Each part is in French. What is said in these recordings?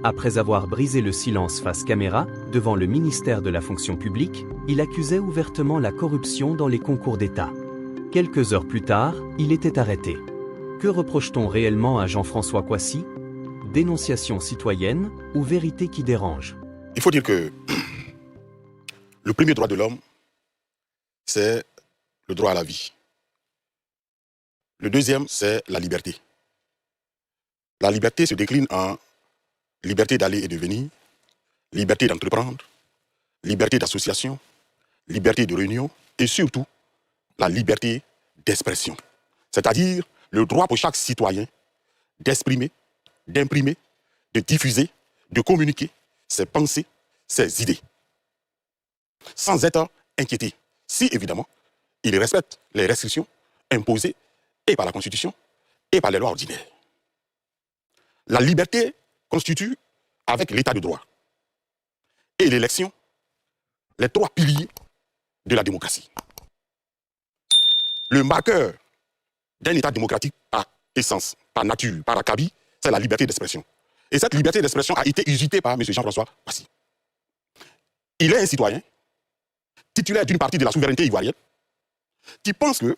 Après avoir brisé le silence face caméra, devant le ministère de la fonction publique, il accusait ouvertement la corruption dans les concours d'État. Quelques heures plus tard, il était arrêté. Que reproche-t-on réellement à Jean-François Kouassi? Dénonciation citoyenne ou vérité qui dérange? Il faut dire que le premier droit de l'homme, c'est le droit à la vie. Le deuxième, c'est la liberté. La liberté se décline en liberté d'aller et de venir, liberté d'entreprendre, liberté d'association, liberté de réunion et surtout la liberté d'expression. C'est-à-dire le droit pour chaque citoyen d'exprimer, d'imprimer, de diffuser, de communiquer ses pensées, ses idées, sans être inquiété, si évidemment il respecte les restrictions imposées et par la Constitution et par les lois ordinaires. La liberté constitue, avec l'état de droit et l'élection, les trois piliers de la démocratie. Le marqueur d'un état démocratique par essence, par nature, par acabit, c'est la liberté d'expression. Et cette liberté d'expression a été usitée par M. Jean-François Kouassi. Il est un citoyen, titulaire d'une partie de la souveraineté ivoirienne, qui pense que,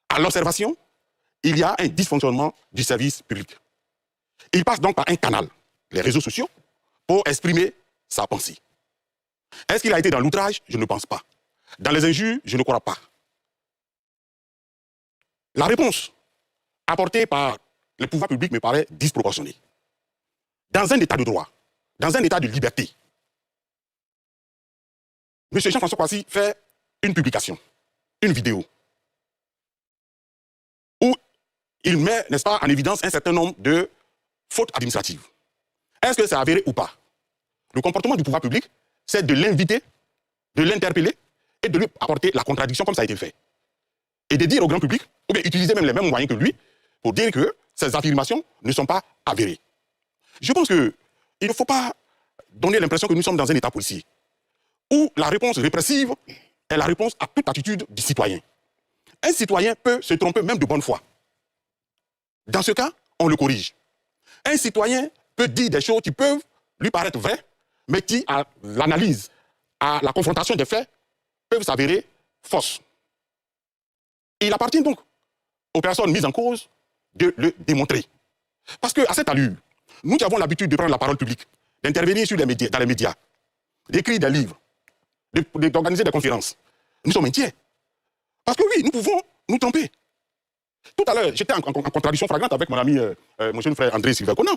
à l'observation, il y a un dysfonctionnement du service public. Il passe donc par un canal, les réseaux sociaux, pour exprimer sa pensée. Est-ce qu'il a été dans l'outrage? Je ne pense pas. Dans les injures? Je ne crois pas. La réponse apportée par le pouvoir public me paraît disproportionnée. Dans un état de droit, dans un état de liberté, M. Jean-François Kouassi fait une publication, une vidéo, où il met, n'est-ce pas, en évidence un certain nombre de fautes administratives. Est-ce que c'est avéré ou pas? Le comportement du pouvoir public, c'est de l'inviter, de l'interpeller et de lui apporter la contradiction comme ça a été fait. Et de dire au grand public, ou bien utiliser même les mêmes moyens que lui, pour dire que ces affirmations ne sont pas avérées. Je pense qu'il ne faut pas donner l'impression que nous sommes dans un état policier, où la réponse répressive est la réponse à toute attitude du citoyen. Un citoyen peut se tromper même de bonne foi. Dans ce cas, on le corrige. Un citoyen peut dire des choses qui peuvent lui paraître vraies, mais qui, à l'analyse, à la confrontation des faits, peuvent s'avérer fausses. Il appartient donc aux personnes mises en cause de le démontrer. Parce qu'à cette allure, nous qui avons l'habitude de prendre la parole publique, d'intervenir dans les médias, d'écrire des livres, d'organiser des conférences, nous sommes inquiets. Parce que oui, nous pouvons nous tromper. Tout à l'heure, j'étais en contradiction flagrante avec mon ami, mon jeune frère André Sylvain Conan.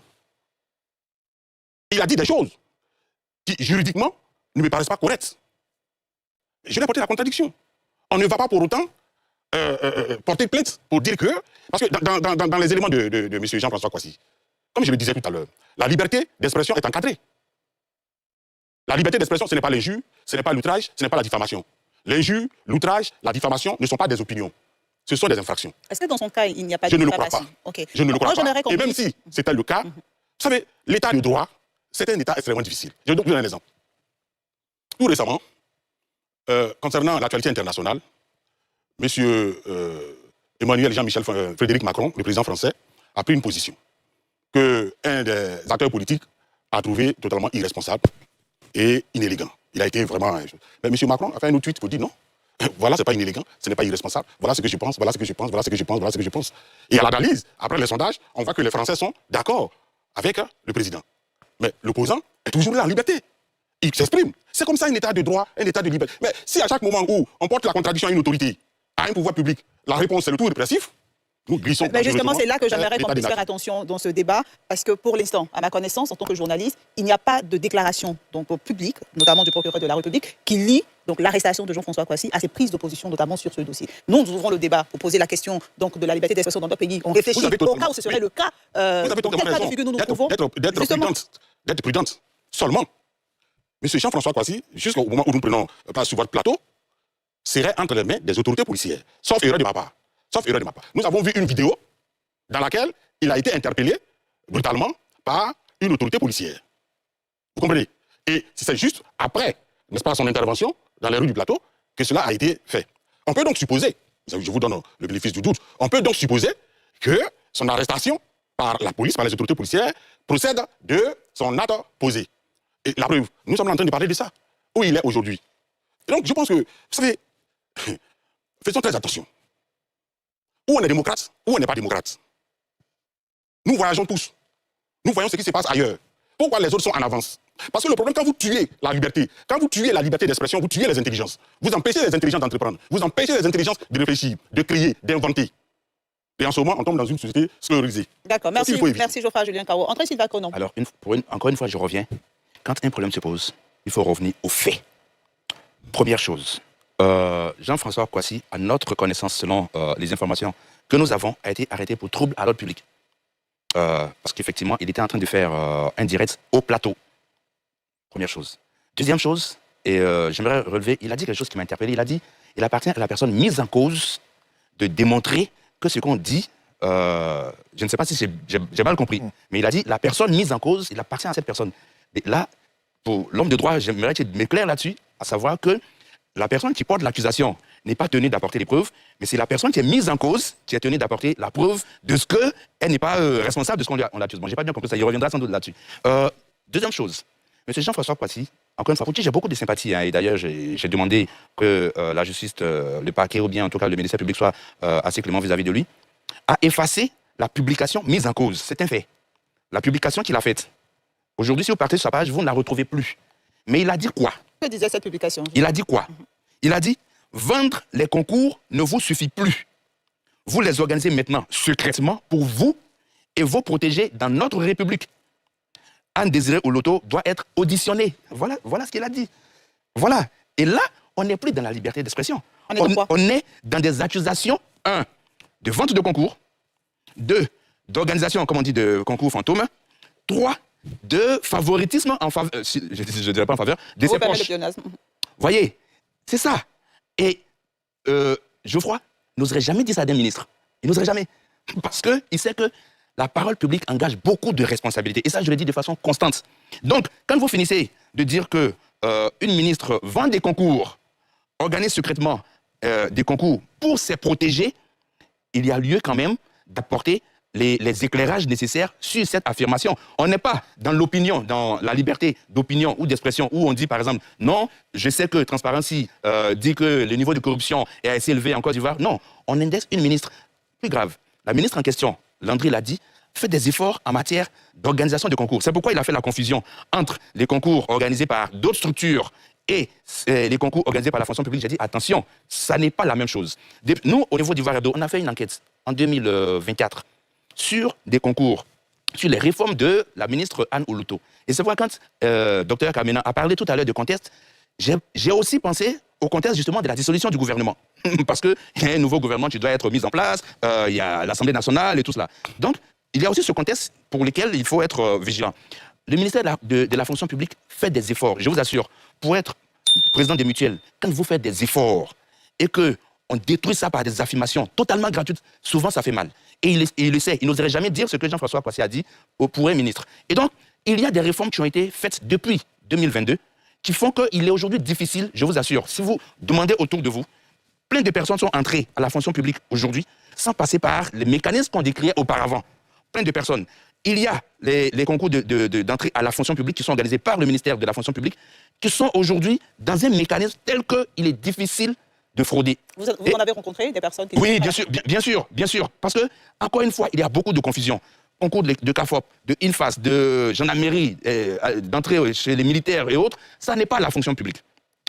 Il a dit des choses qui, juridiquement, ne me paraissent pas correctes. Je l'ai porté la contradiction. On ne va pas pour autant porter plainte pour dire que... Parce que dans les éléments de M. Jean-François Kouassi, comme je le disais tout à l'heure, la liberté d'expression est encadrée. La liberté d'expression, ce n'est pas l'injure, ce n'est pas l'outrage, ce n'est pas la diffamation. L'injure, l'outrage, la diffamation ne sont pas des opinions. Ce sont des infractions. Est-ce que dans son cas, il n'y a pas de diffamation? Je ne le crois pas. Okay. Je ne le crois pas. Et même si c'était le cas, vous savez, l'état de droit, c'est un état extrêmement difficile. Je vais vous donner un exemple. Tout récemment, concernant l'actualité internationale, M. Emmanuel Jean-Michel Frédéric Macron, le président français, a pris une position qu'un des acteurs politiques a trouvé totalement irresponsable et inélégant. Il a été vraiment... Mais M. Macron a fait un autre tweet pour dire non. Voilà, ce n'est pas inélégant, ce n'est pas irresponsable. Voilà ce que je pense, voilà ce que je pense, voilà ce que je pense, voilà ce que je pense. Et à l'analyse, après les sondages, on voit que les Français sont d'accord avec le président. Mais l'opposant est toujours là en liberté. Il s'exprime. C'est comme ça un état de droit, un état de liberté. Mais si à chaque moment où on porte la contradiction à une autorité, à un pouvoir public, la réponse c'est le tout répressif, nous glissons. Mais justement, c'est là que j'aimerais qu'on puisse faire attention dans ce débat, parce que pour l'instant, à ma connaissance, en tant que journaliste, il n'y a pas de déclaration donc, au public, notamment du procureur de la République, qui lie donc l'arrestation de Jean-François Kouassi à ses prises d'opposition, notamment sur ce dossier. Nous ouvrons le débat pour poser la question donc, de la liberté d'expression dans notre pays. On réfléchit au cas où ce serait le cas. Vous avez totalement raison d'être prudente. Seulement, M. Jean-François Kouassi, jusqu'au moment où nous prenons place sur votre plateau, serait entre les mains des autorités policières. Sauf erreur de ma part. Nous avons vu une vidéo dans laquelle il a été interpellé brutalement par une autorité policière. Vous comprenez? Et c'est juste après, n'est-ce pas, son intervention dans les rues du plateau, que cela a été fait. On peut donc supposer, je vous donne le bénéfice du doute, on peut donc supposer que son arrestation par la police, par les autorités policières, procède de son acte posé. Et la preuve, nous sommes en train de parler de ça. Où il est aujourd'hui. Et donc, je pense que, vous savez, faisons très attention. Où on est démocrate, où on n'est pas démocrate. Nous voyageons tous. Nous voyons ce qui se passe ailleurs. Pourquoi les autres sont en avance? Parce que le problème, quand vous tuez la liberté, quand vous tuez la liberté d'expression, vous tuez les intelligences. Vous empêchez les intelligences d'entreprendre. Vous empêchez les intelligences de réfléchir, de créer, d'inventer. Et en ce moment, on tombe dans une société sclérotisée. D'accord, merci Geoffroy Julien Kao. André Sylvain Conon. Alors, encore une fois, je reviens. Quand un problème se pose, il faut revenir aux faits. Première chose, Jean-François Kouassi, à notre connaissance, selon les informations que nous avons, a été arrêté pour trouble à l'ordre public. Parce qu'effectivement, il était en train de faire un direct au plateau. Première chose. Deuxième chose, et j'aimerais relever, il a dit quelque chose qui m'a interpellé. Il a dit, il appartient à la personne mise en cause de démontrer que ce qu'on dit, je ne sais pas si j'ai mal compris, mais il a dit, la personne mise en cause, il appartient à cette personne. Et là, pour l'homme de droit, j'aimerais que tu m'éclaires là-dessus, à savoir que la personne qui porte l'accusation n'est pas tenue d'apporter les preuves, mais c'est la personne qui est mise en cause qui est tenue d'apporter la preuve de ce qu'elle n'est pas responsable de ce qu'on l'accuse. Bon, j'ai pas bien compris ça, il reviendra sans doute là-dessus. Deuxième chose, M. Jean-François Kouassi, encore une fois, pour qui j'ai beaucoup de sympathie, et d'ailleurs j'ai demandé que la justice, le parquet ou bien en tout cas le ministère public soit assez clément vis-à-vis de lui, a effacé la publication mise en cause. C'est un fait. La publication qu'il a faite. Aujourd'hui, si vous partez sur sa page, vous ne la retrouvez plus. Mais il a dit quoi? Que disait cette publication? Il a dit quoi? Il a dit, vendre les concours ne vous suffit plus. Vous les organisez maintenant secrètement pour vous et vos protégés dans notre République. Anne Désiré Oloto doit être auditionné. Voilà ce qu'il a dit. Voilà. Et là, on n'est plus dans la liberté d'expression. On est dans des accusations, 1, de vente de concours, 2, d'organisation, comme on dit, de concours fantômes, 3, de favoritisme en faveur, je ne dirais pas en faveur, de ses proches. Voyez, c'est ça. Et Geoffroy n'oserait jamais dire ça d'un ministre. Il n'oserait jamais. Parce qu'il sait que la parole publique engage beaucoup de responsabilités. Et ça, je le dis de façon constante. Donc, quand vous finissez de dire que une ministre vend des concours, organise secrètement des concours pour ses protégés, il y a lieu quand même d'apporter les éclairages nécessaires sur cette affirmation. On n'est pas dans l'opinion, dans la liberté d'opinion ou d'expression, où on dit par exemple, non, je sais que Transparency dit que le niveau de corruption est assez élevé en Côte d'Ivoire. Non, on indexe une ministre. Plus grave, la ministre en question, Landry l'a dit, fait des efforts en matière d'organisation de concours. C'est pourquoi il a fait la confusion entre les concours organisés par d'autres structures et les concours organisés par la fonction publique. J'ai dit, attention, ça n'est pas la même chose. Nous, au niveau d'Ivoire Hebdo, on a fait une enquête en 2024 sur des concours, sur les réformes de la ministre Anne Oloto. Et c'est pourquoi quand Dr Kamena a parlé tout à l'heure de contexte, j'ai aussi pensé au contexte justement de la dissolution du gouvernement. Parce qu'il y a un nouveau gouvernement qui doit être mis en place, il y a l'Assemblée nationale et tout cela. Donc, il y a aussi ce contexte pour lequel il faut être vigilant. Le ministère de la fonction publique fait des efforts, je vous assure, pour être président des mutuelles. Quand vous faites des efforts et qu'on détruit ça par des affirmations totalement gratuites, souvent ça fait mal. Et il le sait, il n'oserait jamais dire ce que Jean-François Kouassi a dit pour un ministre. Et donc, il y a des réformes qui ont été faites depuis 2022 qui font qu'il est aujourd'hui difficile, je vous assure, si vous demandez autour de vous, plein de personnes sont entrées à la fonction publique aujourd'hui sans passer par les mécanismes qu'on décriait auparavant. Plein de personnes. Il y a les concours d'entrée à la fonction publique qui sont organisés par le ministère de la fonction publique qui sont aujourd'hui dans un mécanisme tel qu'il est difficile de frauder. Vous en avez rencontré des personnes qui... Oui, bien sûr. Parce que, encore une fois, il y a beaucoup de confusion. Concours de CAFOP, de INFAS, de gendarmerie, d'entrée chez les militaires et autres, ça n'est pas la fonction publique.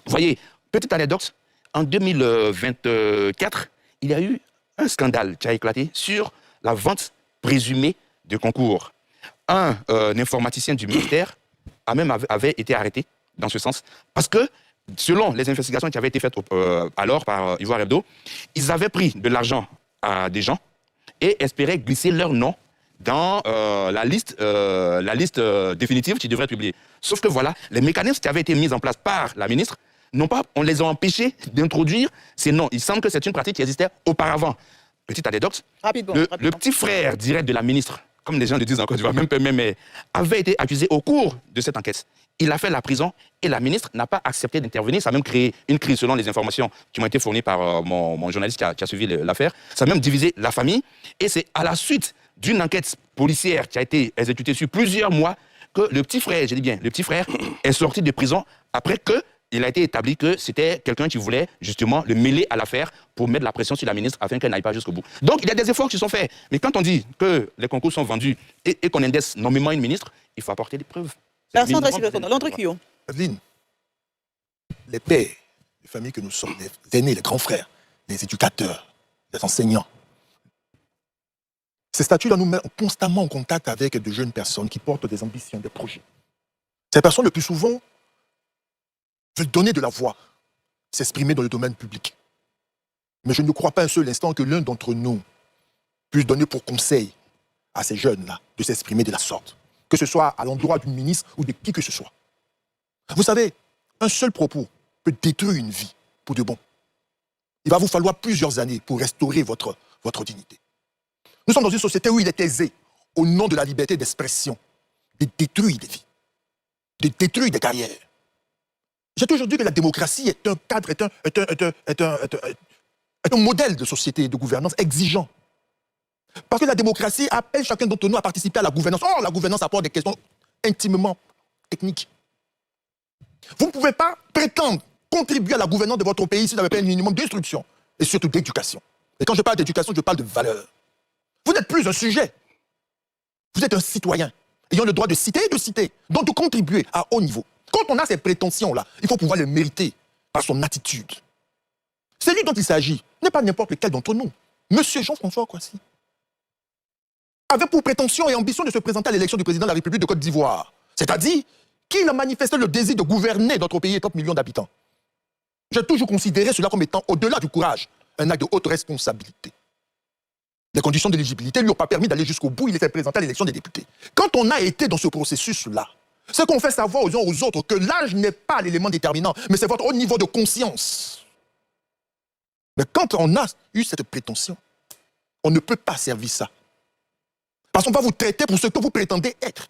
Vous voyez, petite anecdote, en 2024, il y a eu un scandale qui a éclaté sur la vente présumée de concours. Un informaticien du ministère avait été arrêté dans ce sens parce que, selon les investigations qui avaient été faites alors par Ivoire Hebdo, ils avaient pris de l'argent à des gens et espéraient glisser leur nom dans la liste définitive qui devrait être publiée. Sauf que voilà, les mécanismes qui avaient été mis en place par la ministre, on les a empêchés d'introduire ces noms. Il semble que c'est une pratique qui existait auparavant. Petite anecdote, le petit frère direct de la ministre, comme les gens le disent en Côte d'Ivoire, même, avait été accusé au cours de cette enquête. Il a fait la prison et la ministre n'a pas accepté d'intervenir. Ça a même créé une crise selon les informations qui m'ont été fournies par mon journaliste qui a suivi l'affaire. Ça a même divisé la famille. Et c'est à la suite d'une enquête policière qui a été exécutée sur plusieurs mois, que le petit frère, je dis bien, le petit frère est sorti de prison après qu'il a été établi que c'était quelqu'un qui voulait justement le mêler à l'affaire pour mettre la pression sur la ministre afin qu'elle n'aille pas jusqu'au bout. Donc il y a des efforts qui sont faits. Mais quand on dit que les concours sont vendus et qu'on indexe nommément une ministre, il faut apporter des preuves. Merci André Sylvestre. Landry Cuyot. Adeline, les pères, les familles que nous sommes, les aînés, les grands frères, les éducateurs, les enseignants, ces statuts-là nous mettent constamment en contact avec de jeunes personnes qui portent des ambitions, des projets. Ces personnes, le plus souvent, veulent donner de la voix, s'exprimer dans le domaine public. Mais je ne crois pas un seul instant que l'un d'entre nous puisse donner pour conseil à ces jeunes-là de s'exprimer de la sorte, que ce soit à l'endroit d'une ministre ou de qui que ce soit. Vous savez, un seul propos peut détruire une vie pour de bon. Il va vous falloir plusieurs années pour restaurer votre dignité. Nous sommes dans une société où il est aisé, au nom de la liberté d'expression, de détruire des vies, de détruire des carrières. J'ai toujours dit que la démocratie est un cadre, est un modèle de société et de gouvernance exigeant. Parce que la démocratie appelle chacun d'entre nous à participer à la gouvernance. Or, la gouvernance apporte des questions intimement techniques. Vous ne pouvez pas prétendre contribuer à la gouvernance de votre pays si vous n'avez pas un minimum d'instruction et surtout d'éducation. Et quand je parle d'éducation, je parle de valeur. Vous n'êtes plus un sujet. Vous êtes un citoyen ayant le droit de citer et de citer, donc de contribuer à haut niveau. Quand on a ces prétentions-là, il faut pouvoir les mériter par son attitude. Celui dont il s'agit n'est pas n'importe lequel d'entre nous. Monsieur Jean-François Kouassi avait pour prétention et ambition de se présenter à l'élection du président de la République de Côte d'Ivoire. C'est-à-dire qu'il a manifesté le désir de gouverner notre pays et 30 millions d'habitants. J'ai toujours considéré cela comme étant, au-delà du courage, un acte de haute responsabilité. Les conditions d'éligibilité ne lui ont pas permis d'aller jusqu'au bout. Il était présenté à l'élection des députés. Quand on a été dans ce processus-là, c'est qu'on fait savoir aux uns aux autres que l'âge n'est pas l'élément déterminant, mais c'est votre haut niveau de conscience. Mais quand on a eu cette prétention, on ne peut pas servir ça. Parce qu'on va vous traiter pour ce que vous prétendez être.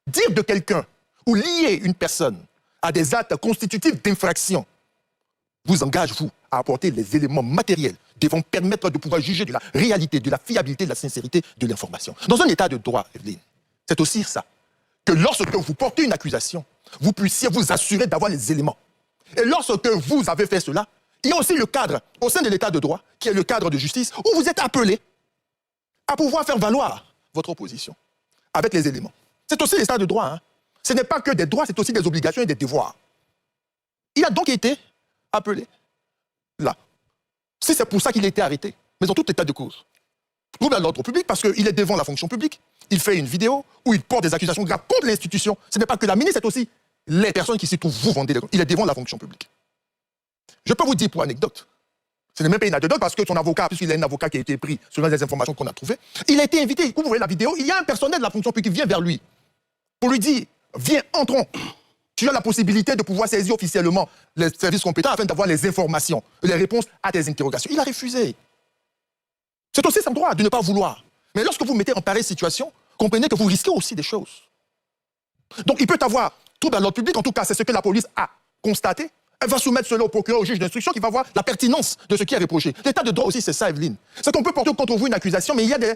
Dire de quelqu'un ou lier une personne à des actes constitutifs d'infraction vous engage, vous, à apporter les éléments matériels devant permettre de pouvoir juger de la réalité, de la fiabilité, de la sincérité de l'information. Dans un état de droit, Evelyne, c'est aussi ça, que lorsque vous portez une accusation, vous puissiez vous assurer d'avoir les éléments. Et lorsque vous avez fait cela, il y a aussi le cadre, au sein de l'état de droit, qui est le cadre de justice, où vous êtes appelé à pouvoir faire valoir votre opposition avec les éléments. C'est aussi l'état de droit. Hein. Ce n'est pas que des droits, c'est aussi des obligations et des devoirs. Il a donc été appelé là. Si c'est pour ça qu'il a été arrêté, mais dans tout état de cause. Trouble à l'ordre public parce qu'il est devant la fonction publique, il fait une vidéo où il porte des accusations graves contre l'institution. Ce n'est pas que la ministre, c'est aussi les personnes qui s'y trouvent, vous vendez. Il est devant la fonction publique. Je peux vous dire pour anecdote, ce n'est même pas une anecdote parce que son avocat, puisqu'il a un avocat qui a été pris selon les informations qu'on a trouvées, il a été invité, vous voyez la vidéo, il y a un personnel de la fonction publique qui vient vers lui pour lui dire, viens, entrons. Tu as la possibilité de pouvoir saisir officiellement les services compétents afin d'avoir les informations, les réponses à tes interrogations. Il a refusé. C'est aussi son droit de ne pas vouloir. Mais lorsque vous mettez en pareille situation, comprenez que vous risquez aussi des choses. Donc il peut avoir trouble à l'ordre public, en tout cas c'est ce que la police a constaté. Elle va soumettre cela au procureur, au juge d'instruction qui va voir la pertinence de ce qui est reproché. L'état de droit aussi, c'est ça, Evelyne. C'est qu'on peut porter contre vous une accusation, mais il y a des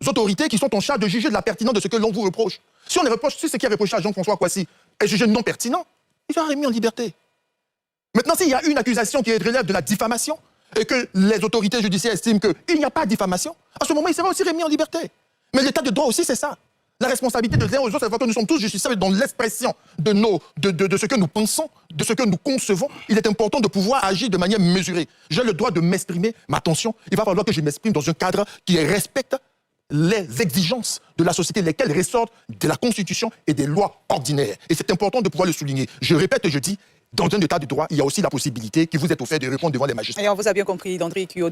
autorités qui sont en charge de juger de la pertinence de ce que l'on vous reproche. Si on reproche, si ce qui est reproché à Jean-François Kouassi est jugé non pertinent, il sera remis en liberté. Maintenant, s'il y a une accusation qui relève de la diffamation et que les autorités judiciaires estiment qu'il n'y a pas de diffamation, à ce moment, il sera aussi remis en liberté. Mais l'état de droit aussi, c'est ça. La responsabilité de l'un aux autres, c'est que nous sommes tous justiciables dans l'expression de ce que nous pensons, de ce que nous concevons. Il est important de pouvoir agir de manière mesurée. J'ai le droit de m'exprimer, mais attention, il va falloir que je m'exprime dans un cadre qui respecte les exigences de la société, lesquelles ressortent de la Constitution et des lois ordinaires. Et c'est important de pouvoir le souligner. Je répète et je dis, dans un état de droit, il y a aussi la possibilité qui vous est offerte de répondre devant les magistrats. Et on vous a bien compris, Landry Cuyot.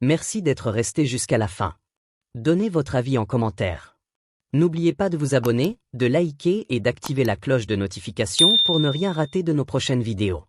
Merci d'être resté jusqu'à la fin. Donnez votre avis en commentaire. N'oubliez pas de vous abonner, de liker et d'activer la cloche de notification pour ne rien rater de nos prochaines vidéos.